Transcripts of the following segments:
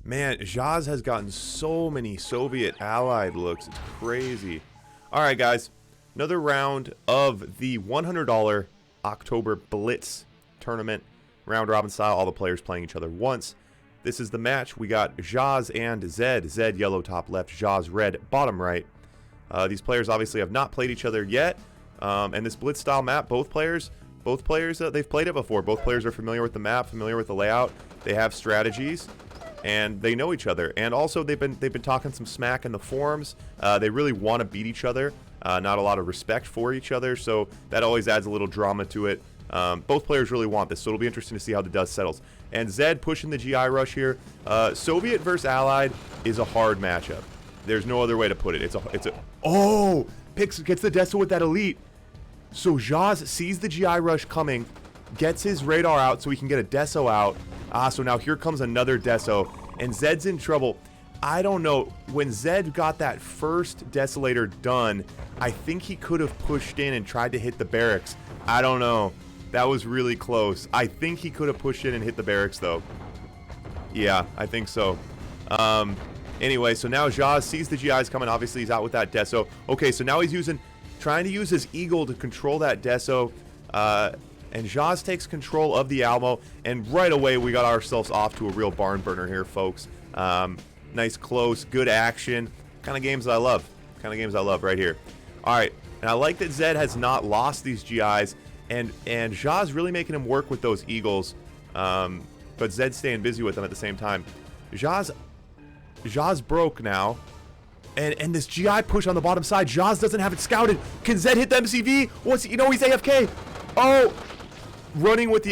Man, Zhaz has gotten so many Soviet allied looks. It's crazy. Alright, guys. Another round of the $100 October Blitz tournament. Round robin style, all the players playing each other once. This is the match. We got Zhaz and Zedd. Zedd yellow top left, Zhaz red bottom right. These players obviously have not played each other yet. And this Blitz style map, both players, they've played it before. Both players are familiar with the map, familiar with the layout. They have strategies, and they know each other. And also, they've been talking some smack in the forums. They really want to beat each other. Not a lot of respect for each other, so that always adds a little drama to it. Both players really want this, so it'll be interesting to see how the dust settles. And Zedd pushing the GI rush here. Soviet versus Allied is a hard matchup. There's no other way to put it. Oh! Gets the Deso with that elite. So Zhaz sees the GI rush coming, gets his radar out so he can get a Deso out. So now here comes another Deso, and Zedd's in trouble. I don't know. When Zedd got that first Desolator done, I think he could have pushed in and tried to hit the barracks. I don't know. That was really close. I think he could have pushed in and hit the barracks, though. Yeah, I think so. Anyway, so now Zhaz sees the GIs coming. Obviously, he's out with that Deso. Okay, so now he's trying to use his Eagle to control that Deso. And Zhaz takes control of the Alamo. And right away, we got ourselves off to a real barn burner here, folks. Nice, close, good action. Kind of games I love. Kind of games I love right here. All right, and I like that Zedd has not lost these GIs. And Zhaz really making him work with those Eagles. But Zedd's staying busy with them at the same time. Zhaz broke now. And this GI push on the bottom side. Zhaz doesn't have it scouted. Can Zedd hit the MCV? What's he's AFK. Oh,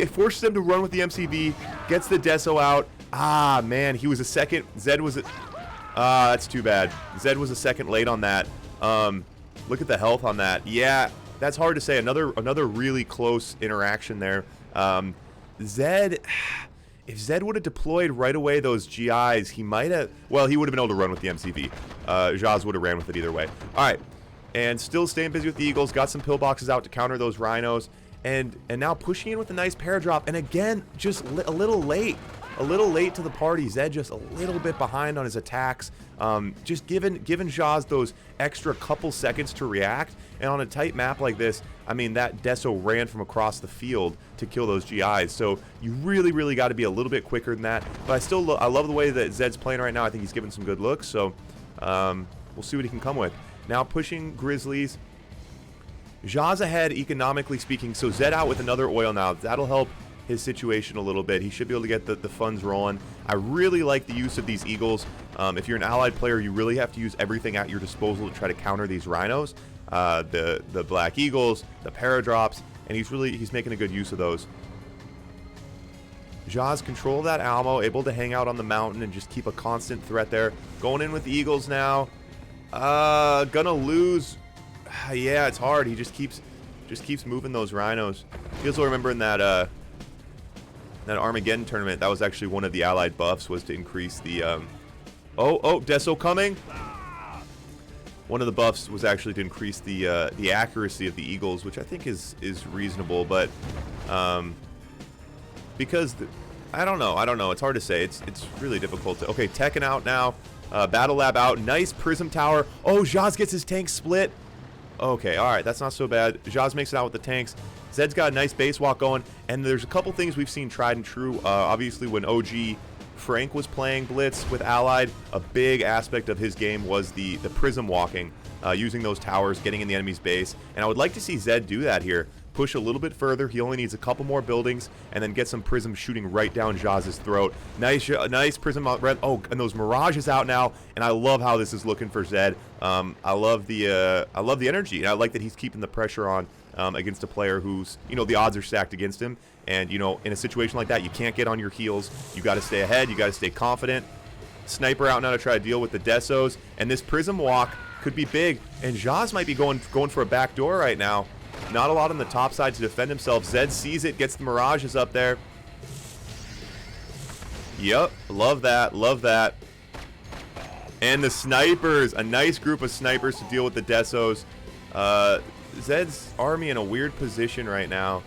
forces him to run with the MCV. Gets the Deso out. Ah, man, he was a second. Zedd was that's too bad. Zedd was a second late on that. Look at the health on that. Yeah, that's hard to say. Another really close interaction there. Zedd. If Zedd would have deployed right away those GIs, he might have... Well, he would have been able to run with the MCV. Zhaz would have ran with it either way. All right. And still staying busy with the Eagles. Got some pillboxes out to counter those Rhinos. And now pushing in with a nice paradrop. And again, just a little late. A little late to the party. Zedd just a little bit behind on his attacks. Just giving Zhaz those extra couple seconds to react. And on a tight map like this, I mean, that Deso ran from across the field to kill those GIs. So you really, really got to be a little bit quicker than that. But I love the way that Zedd's playing right now. I think he's giving some good looks. So we'll see what he can come with. Now pushing Grizzlies. Zhaz ahead, economically speaking. So Zedd out with another oil now. That'll help his situation a little bit. He should be able to get the funds rolling. I really like the use of these Eagles. If you're an Allied player, you really have to use everything at your disposal to try to counter these Rhinos. The Black Eagles, the Paradrops, and he's making a good use of those. Zhaz control that Alamo, able to hang out on the mountain and just keep a constant threat there. Going in with the Eagles now. Gonna lose. Yeah, it's hard. He just keeps moving those Rhinos. You guys will remember in that Armageddon tournament, that was actually one of the Allied buffs, was to increase the Deso coming. One of the buffs was actually to increase the accuracy of the Eagles, which I think is reasonable, but because I don't know. It's hard to say. It's really difficult to. Okay, Tekken out now. Battle Lab out. Nice Prism Tower. Oh, Zhaz gets his tank split. Okay, all right, that's not so bad. Zhaz makes it out with the tanks. Zedd's got a nice base walk going, and there's a couple things we've seen tried and true. Obviously, when OG Frank was playing Blitz with Allied, a big aspect of his game was the prism walking, using those towers, getting in the enemy's base. And I would like to see Zedd do that here. Push a little bit further. He only needs a couple more buildings, and then get some prism shooting right down Zhaz's throat. Nice prism. Oh, and those mirages out now, and I love how this is looking for Zedd. I love the energy, and I like that he's keeping the pressure on against a player who's, the odds are stacked against him. And, in a situation like that, you can't get on your heels. You got to stay ahead. You got to stay confident. Sniper out now to try to deal with the Desos, and this prism walk could be big. And Zhaz might be going for a back door right now. Not a lot on the top side to defend himself. Zedd sees it, gets the mirages up there. Yep, love that, love that. And the snipers, a nice group of snipers to deal with the Desos. Zedd's army in a weird position right now.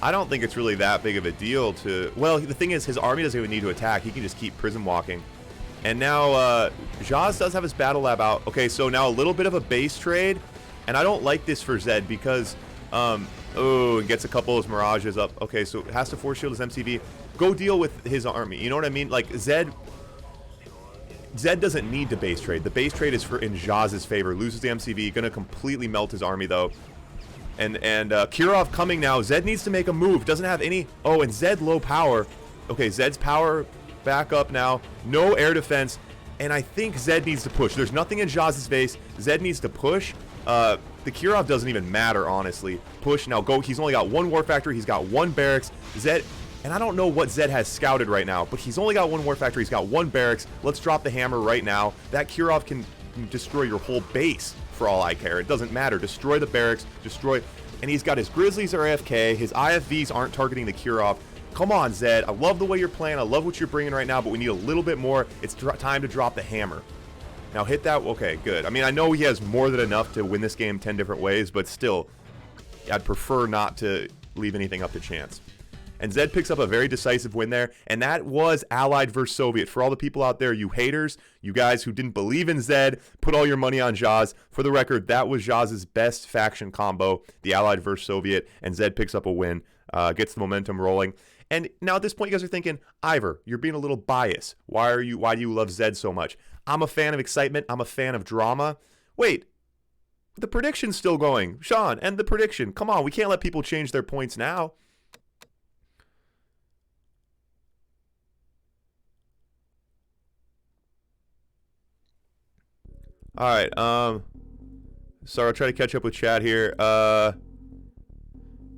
I don't think it's really that big of a deal to... Well, the thing is, his army doesn't even need to attack. He can just keep prism walking. And now Zhaz does have his battle lab out. Okay, so now a little bit of a base trade. And I don't like this for Zedd because, oh, it gets a couple of his mirages up. Okay, so it has to force shield his MCV. Go deal with his army. You know what I mean? Like, Zedd doesn't need to base trade. The base trade is for in Zhaz's favor. Loses the MCV. Gonna completely melt his army, though. And Kirov coming now. Zedd needs to make a move. Doesn't have any... Oh, and Zedd low power. Okay, Zedd's power back up now. No air defense. And I think Zedd needs to push. There's nothing in Zhaz's face. Zedd needs to push. The Kirov doesn't even matter, honestly. Push, now go. He's only got one war factory. He's got one barracks. Zedd, and I don't know what Zedd has scouted right now, but he's only got one war factory. He's got one barracks. Let's drop the hammer right now. That Kirov can destroy your whole base for all I care. It doesn't matter. Destroy the barracks. Destroy. And he's got his Grizzlies are AFK. His IFVs aren't targeting the Kirov. Come on, Zedd. I love the way you're playing. I love what you're bringing right now, but we need a little bit more. It's time to drop the hammer. Now hit that. Okay, good. I mean, I know he has more than enough to win this game 10 different ways, but still, I'd prefer not to leave anything up to chance. And Zedd picks up a very decisive win there, and that was Allied versus Soviet. For all the people out there, you haters, you guys who didn't believe in Zedd, put all your money on Zhaz. For the record, that was Zhaz's best faction combo, the Allied versus Soviet, and Zedd picks up a win, gets the momentum rolling. And now at this point, you guys are thinking, Ivor, you're being a little biased. Why do you love Zedd so much? I'm a fan of excitement. I'm a fan of drama. Wait, the prediction's still going. Sean, end the prediction. Come on, we can't let people change their points now. All right. Sorry, I'll try to catch up with chat here.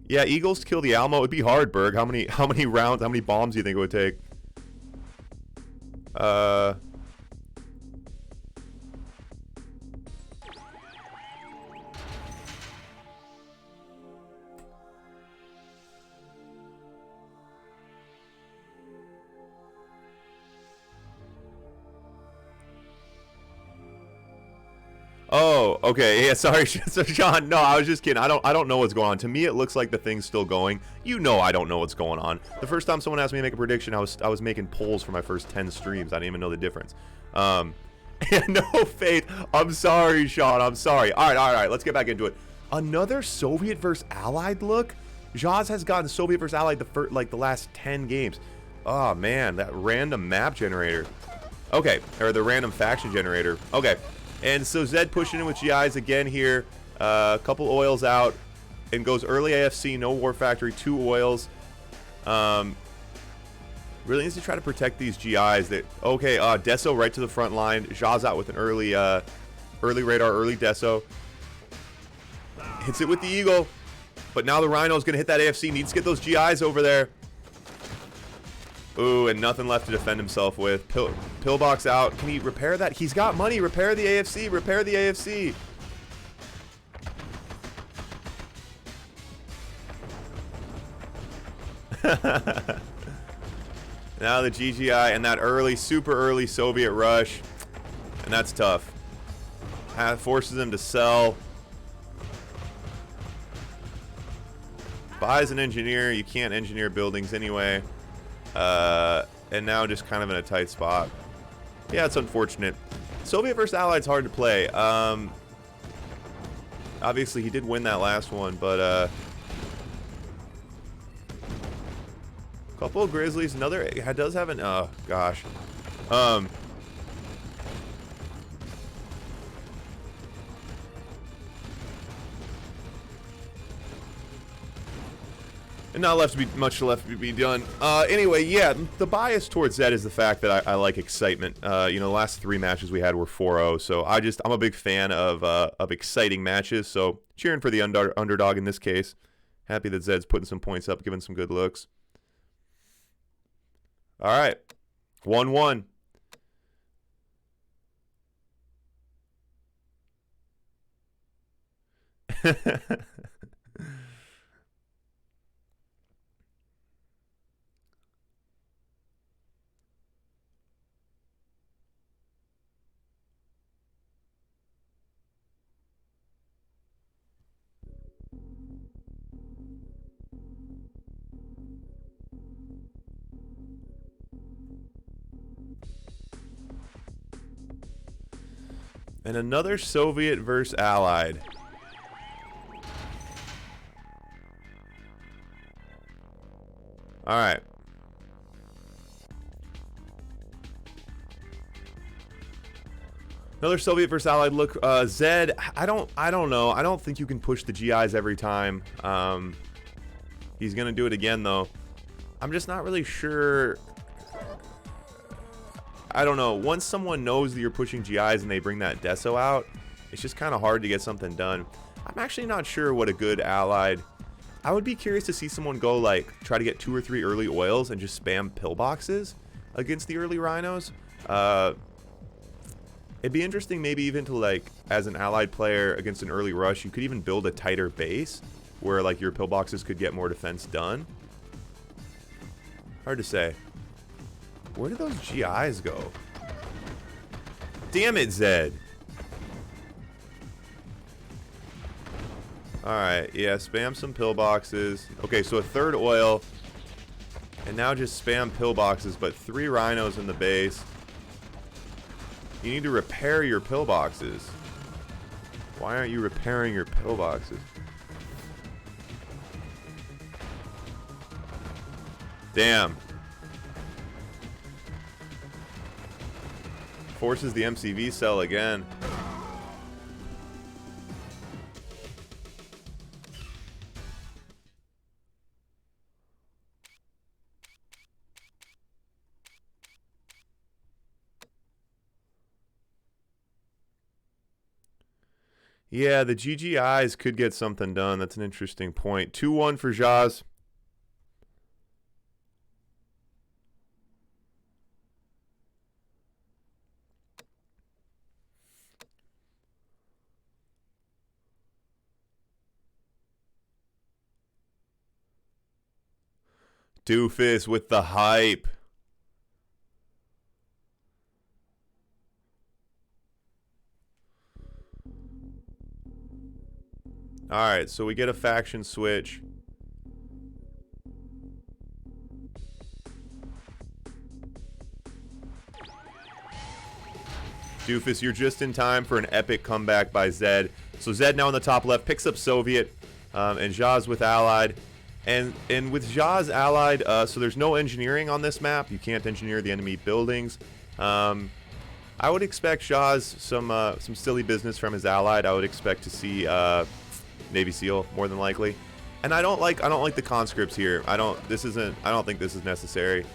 Yeah, Eagles to kill the Alamo. It'd be hard, Berg. How many rounds, how many bombs do you think it would take? Oh, okay. Yeah, sorry, so Sean. No, I was just kidding. I don't know what's going on. To me, it looks like the thing's still going. You know, I don't know what's going on. The first time someone asked me to make a prediction, I was making polls for my first 10 streams. I didn't even know the difference. No faith. I'm sorry, Sean. I'm sorry. All right. Let's get back into it. Another Soviet versus Allied look. Zhaz has gotten Soviet versus Allied the last 10 games. Oh man, that random map generator. Okay, or the random faction generator. Okay. And so Zedd pushing in with GIs again here. A couple oils out. And goes early AFC, no war factory, 2 oils. Really needs to try to protect these GIs. Okay, Deso right to the front line. Zhaz out with an early radar, early Deso. Hits it with the Eagle. But now the Rhino's going to hit that AFC. Needs to get those GIs over there. Ooh, and nothing left to defend himself with. Pillbox out. Can he repair that? He's got money. Repair the AFC. Repair the AFC. Now the GGI and that early, super early Soviet rush. And that's tough. Forces him to sell. Buys an engineer. You can't engineer buildings anyway. And now just kind of in a tight spot. Yeah, it's unfortunate. Soviet versus Allied's hard to play. Obviously, he did win that last one, but couple of Grizzlies. Another does have an. Oh gosh. And not left to be much left to be done. Anyway, yeah, the bias towards Zedd is the fact that I like excitement. You know, the last 3 matches we had were 4-0, so I'm a big fan of exciting matches. So cheering for the underdog in this case. Happy that Zedd's putting some points up, giving some good looks. All right, 1-1. And another Soviet versus Allied. Alright. Another Soviet versus Allied look. Zedd, I don't know. I don't think you can push the GIs every time. He's gonna do it again though. I'm just not really sure. I don't know. Once someone knows that you're pushing GIs and they bring that Deso out, it's just kind of hard to get something done. I'm actually not sure what a good Allied. I would be curious to see someone go like try to get 2 or 3 early oils and just spam pillboxes against the early rhinos. It'd be interesting maybe even to like as an Allied player against an early rush, you could even build a tighter base where like your pillboxes could get more defense done. Hard to say. Where do those GIs go? Damn it, Zedd. Alright, yeah, spam some pillboxes. Okay, so a 3rd oil. And now just spam pillboxes, but 3 rhinos in the base. You need to repair your pillboxes. Why aren't you repairing your pillboxes? Damn. Forces the MCV cell again. Yeah, the GGIs could get something done. That's an interesting point. 2-1 for Zhaz. Doofus with the hype. Alright, so we get a faction switch. Doofus, you're just in time for an epic comeback by Zedd. So Zedd now on the top left picks up Soviet, and Zhaz with Allied. And with Zhaz Allied, so there's no engineering on this map. You can't engineer the enemy buildings. I would expect Zhaz some silly business from his Allied. I would expect to see Navy SEAL more than likely. And I don't like the conscripts here. I don't think this is necessary.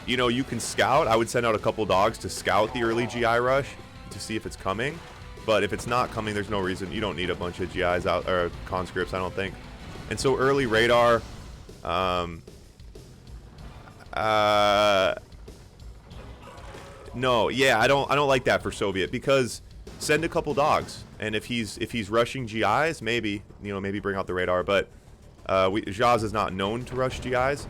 You know, you can scout. I would send out a couple dogs to scout the early GI rush to see if it's coming. But if it's not coming, there's no reason. You don't need a bunch of GIs out or conscripts, I don't think. And so early radar. No, yeah, I don't like that for Soviet, because send a couple dogs, and if he's rushing GIs, maybe bring out the radar. But Zhaz is not known to rush GIs,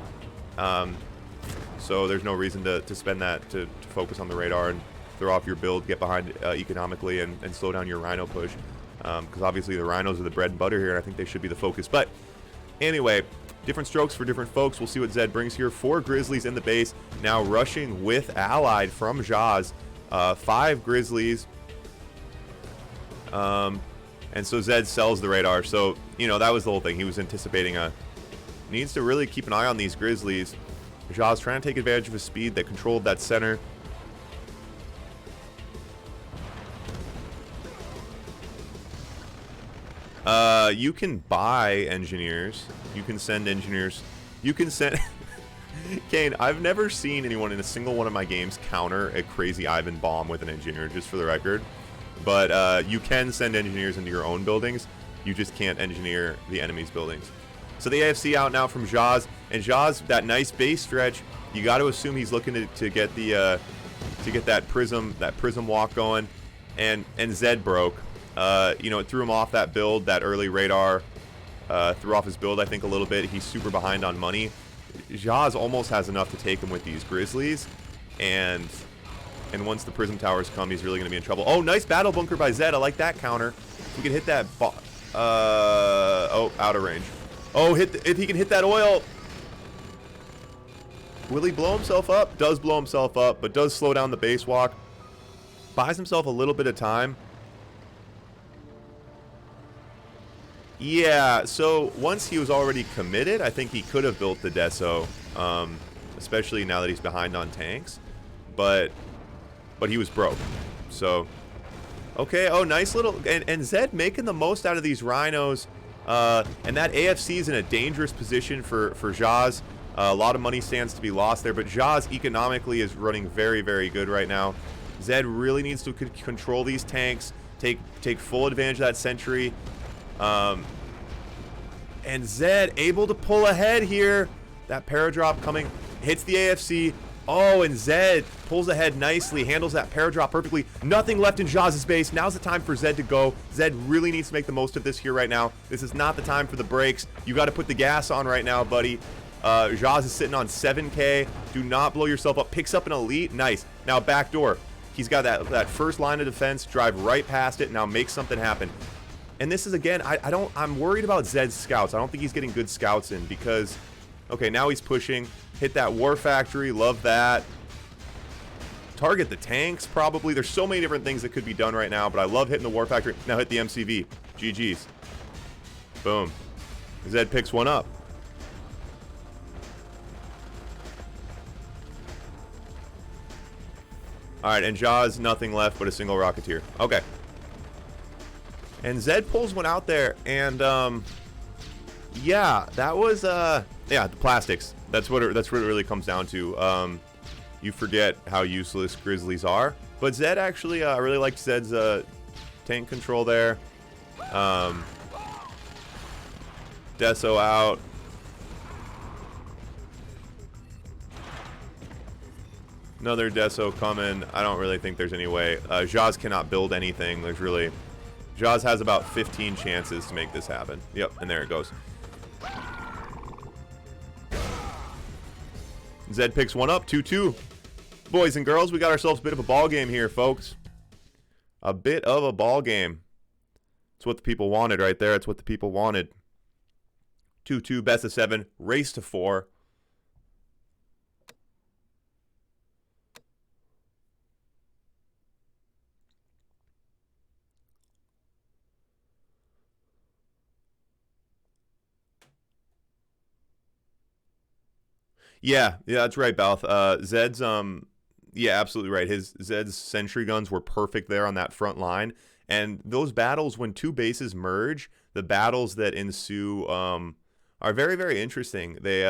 so there's no reason to spend that to focus on the radar and throw off your build, get behind economically, and slow down your rhino push, because obviously the rhinos are the bread and butter here, and I think they should be the focus. But anyway, different strokes for different folks. We'll see what Zedd brings here. 4 Grizzlies in the base, now rushing with Allied from Zhaz. 5 Grizzlies. And so Zedd sells the radar. So, that was the whole thing. He was anticipating needs to really keep an eye on these Grizzlies. Zhaz trying to take advantage of his speed that controlled that center. You can buy engineers. You can send engineers. You can send... Kane, I've never seen anyone in a single one of my games counter a crazy Ivan bomb with an engineer, just for the record. But you can send engineers into your own buildings. You just can't engineer the enemy's buildings. So the AFC out now from Zhaz. And Zhaz, that nice base stretch, you got to assume he's looking to get the to get that prism walk going. And Zedd broke. It threw him off that build, that early radar. Threw off his build, I think, a little bit. He's super behind on money. Zhaz almost has enough to take him with these Grizzlies. And once the prism towers come, he's really going to be in trouble. Oh, nice battle bunker by Zedd. I like that counter. We can hit that. Oh, out of range. Oh, if he can hit that oil. Will he blow himself up? Does blow himself up, but does slow down the base walk. Buys himself a little bit of time. Yeah, so once he was already committed, I think he could have built the Deso, especially now that he's behind on tanks. But he was broke. So, okay, oh, nice little... And Zedd making the most out of these rhinos. And that AFC is in a dangerous position for Zhaz. A lot of money stands to be lost there, but Zhaz economically is running very, very good right now. Zedd really needs to control these tanks, take full advantage of that sentry. And Zedd able to pull ahead here. That paradrop coming, hits the AFC. Oh, and Zedd pulls ahead nicely, handles that paradrop perfectly. Nothing left in Zhaz's base. Now's the time for Zedd to go. Zedd really needs to make the most of this here right now. This is not the time for the brakes. You got to put the gas on right now, buddy. Zhaz is sitting on 7K. Do not blow yourself up. Picks up an elite. Nice. Now backdoor. He's got that first line of defense. Drive right past it. Now make something happen. And this is, again, I'm worried about Zedd's scouts. I don't think he's getting good scouts in because, okay, now he's pushing. Hit that war factory. Love that. Target the tanks, probably. There's so many different things that could be done right now, but I love hitting the war factory. Now hit the MCV. GG's. Boom. Zedd picks one up. Alright, and Zhaz, nothing left but a single Rocketeer. Okay. And Zedd pulls one out there, and, yeah, that was, yeah, the plastics. That's what it really comes down to. You forget how useless Grizzlies are. But Zedd actually, I really liked Zedd's, tank control there. Deso out. Another Deso coming. I don't really think there's any way. Zhaz cannot build anything. There's really... Zhaz has about 15 chances to make this happen. Yep, and there it goes. Zedd picks one up, 2-2. Boys and girls, we got ourselves a bit of a ball game here, folks. A bit of a ball game. It's what the people wanted right there. It's what the people wanted. 2-2, best of 7, race to 4. Yeah, that's right, Balth. Zedd's, yeah, absolutely right. Zedd's sentry guns were perfect there on that front line. And those battles, when two bases merge, the battles that ensue are very, very interesting. They,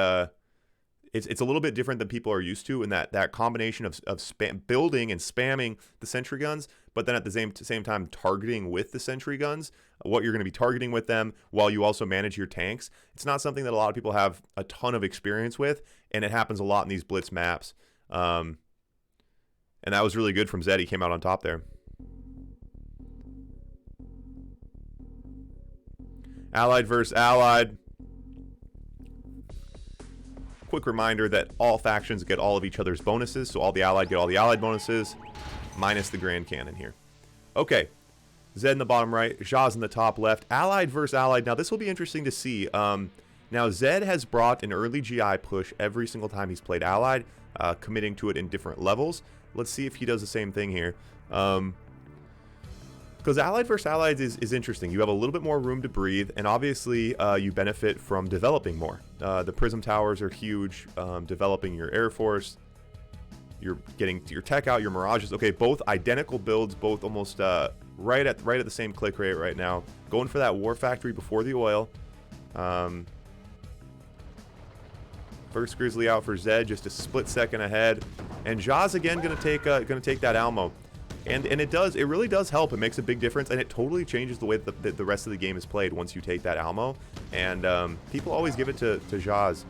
it's a little bit different than people are used to in that combination of building and spamming the sentry guns, but then at the same time targeting with the sentry guns, what you're going to be targeting with them while you also manage your tanks. It's not something that a lot of people have a ton of experience with, and it happens a lot in these blitz maps. And that was really good from Zedd. He came out on top there. Allied versus Allied. Quick reminder that all factions get all of each other's bonuses, so all the Allied get all the Allied bonuses, minus the Grand Cannon here. Okay, Zedd in the bottom right, Zhaz in the top left, Allied versus Allied. Now this will be interesting to see. Now Zedd has brought an early GI push every single time he's played Allied, committing to it in different levels. Let's see if he does the same thing here. Because Allied versus Allied is interesting. You have a little bit more room to breathe, and obviously you benefit from developing more. The Prism Towers are huge, developing your Air Force. You're getting your tech out, your Mirages. Okay, both identical builds, both almost right at the same click rate right now. Going for that War Factory before the oil. First Grizzly out for Zedd, just a split second ahead. And Zhaz again gonna take that Almo. And it really does help. It makes a big difference, and it totally changes the way that the rest of the game is played once you take that Almo. And people always give it to Zhaz.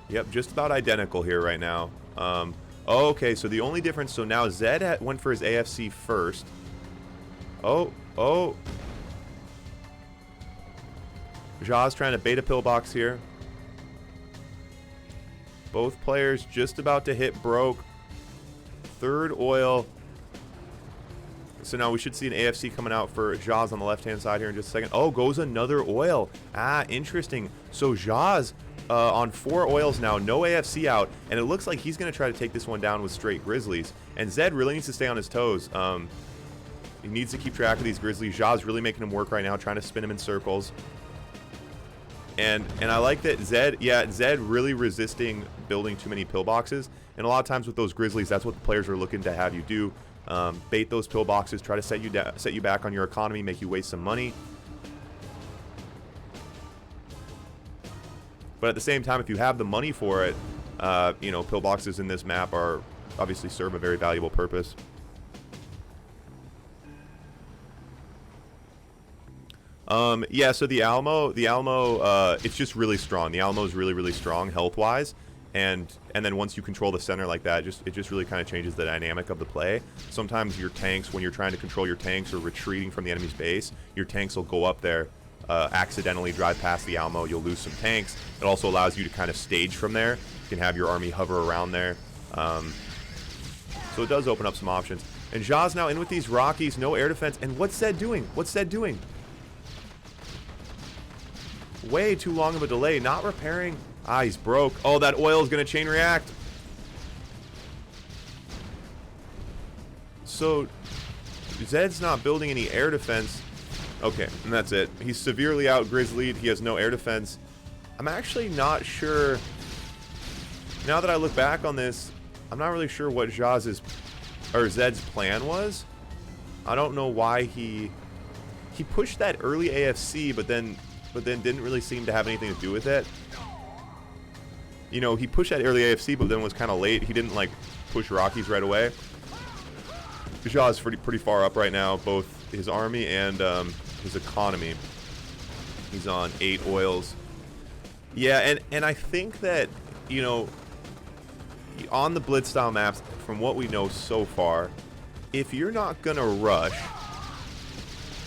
Yep, just about identical here right now. Okay, so the only difference, so now Zedd went for his AFC first. Oh. Zhaz trying to bait a pillbox here. Both players just about to hit broke. Third oil. So now we should see an AFC coming out for Zhaz on the left-hand side here in just a second. Oh, goes another oil. Ah, interesting. So Zhaz on 4 oils now, no AFC out, and it looks like he's going to try to take this one down with straight Grizzlies. And Zedd really needs to stay on his toes. He needs to keep track of these Grizzlies. Zha's really making him work right now, trying to spin him in circles. And I like that Zedd really resisting building too many pillboxes. And a lot of times with those Grizzlies, that's what the players are looking to have you do. Bait those pillboxes, try to set you back on your economy, make you waste some money. But at the same time, if you have the money for it, you know, pillboxes in this map are obviously serve a very valuable purpose. Yeah, so the Alamo, it's just really strong. The Alamo is really, really strong health-wise, and then once you control the center like that, it just really kind of changes the dynamic of the play. Sometimes your tanks, when you're trying to control your tanks or retreating from the enemy's base, your tanks will go up there, accidentally drive past the Alamo. You'll lose some tanks. It also allows you to kind of stage from there. You can have your army hover around there. So it does open up some options. And Zha's now in with these Rockies, no air defense. And what's Zedd doing? What's Zedd doing? Way too long of a delay, not repairing. Ah, he's broke. Oh, that oil is going to chain react. So, Zedd's not building any air defense. Okay, and that's it. He's severely out Grizzlied. He has no air defense. I'm actually not sure. Now that I look back on this, I'm not really sure what Zedd's plan was. I don't know why he pushed that early AFC, but then didn't really seem to have anything to do with it. You know, he pushed that early AFC, but then was kind of late. He didn't, like, push Rockies right away. Zha's pretty far up right now, both his army and his economy. He's on 8 oils. Yeah, and I think that, you know, on the Blitz style maps, from what we know so far, if you're not going to rush,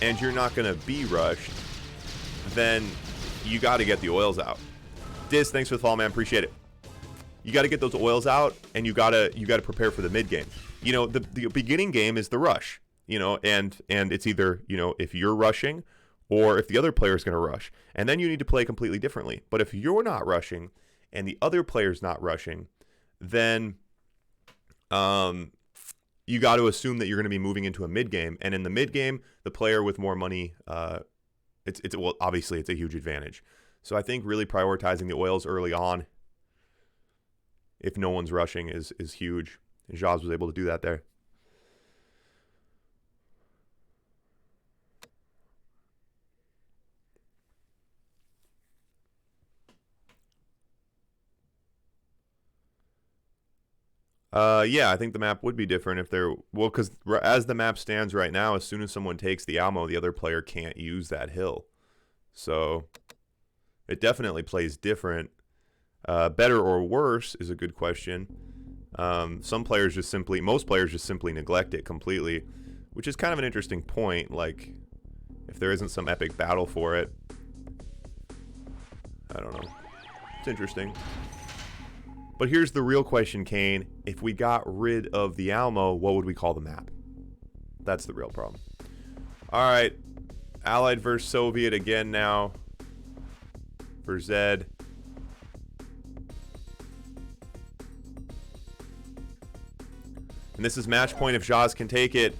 and you're not going to be rushed, then you got to get the oils out. Diz, thanks for the follow, man. Appreciate it. You got to get those oils out, and you got to prepare for the mid game. You know, the beginning game is the rush. You know, and it's either, you know, if you're rushing or if the other player is going to rush, and then you need to play completely differently. But if you're not rushing and the other player's not rushing, then you got to assume that you're going to be moving into a mid game, and in the mid game, the player with more money. Well, obviously it's a huge advantage. So I think really prioritizing the oils early on, if no one's rushing, is huge. And Zhaz was able to do that there. Yeah, I think the map would be different if there... Well, because as the map stands right now, as soon as someone takes the Alamo, the other player can't use that hill. So, it definitely plays different. Better or worse is a good question. Most players just simply neglect it completely, which is kind of an interesting point. Like, if there isn't some epic battle for it. I don't know. It's interesting. But here's the real question, Kane. If we got rid of the Alamo, what would we call the map? That's the real problem. Alright. Allied versus Soviet again now. For Zedd. And this is match point if Zhaz can take it.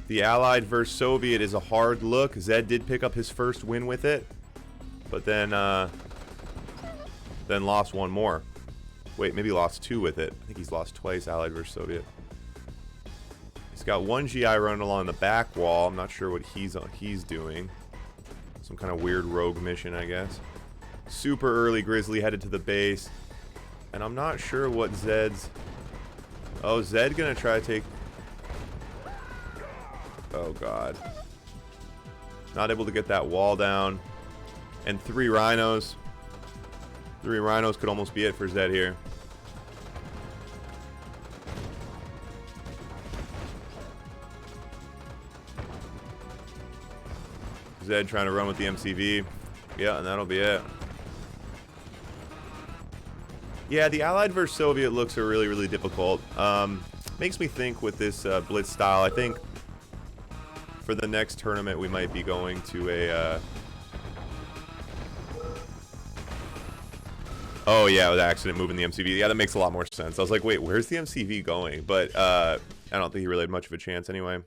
The Allied versus Soviet is a hard look. Zedd did pick up his first win with it. But then lost one more. Wait, maybe lost 2 with it. I think he's lost twice, Allied versus Soviet. He's got 1 GI running along the back wall. I'm not sure what he's doing. Some kind of weird rogue mission, I guess. Super early Grizzly headed to the base. And I'm not sure what Zedd's... Oh, Zedd gonna try to take... Oh, God. Not able to get that wall down. And 3 rhinos. 3 rhinos could almost be it for Zedd here. Zedd trying to run with the MCV. Yeah, and that'll be it. Yeah, the Allied versus Soviet looks are really, really difficult. Makes me think with this Blitz style, I think for the next tournament we might be going to Oh, yeah, with accident moving the MCV. Yeah, that makes a lot more sense. I was like, wait, where's the MCV going? But I don't think he really had much of a chance anyway.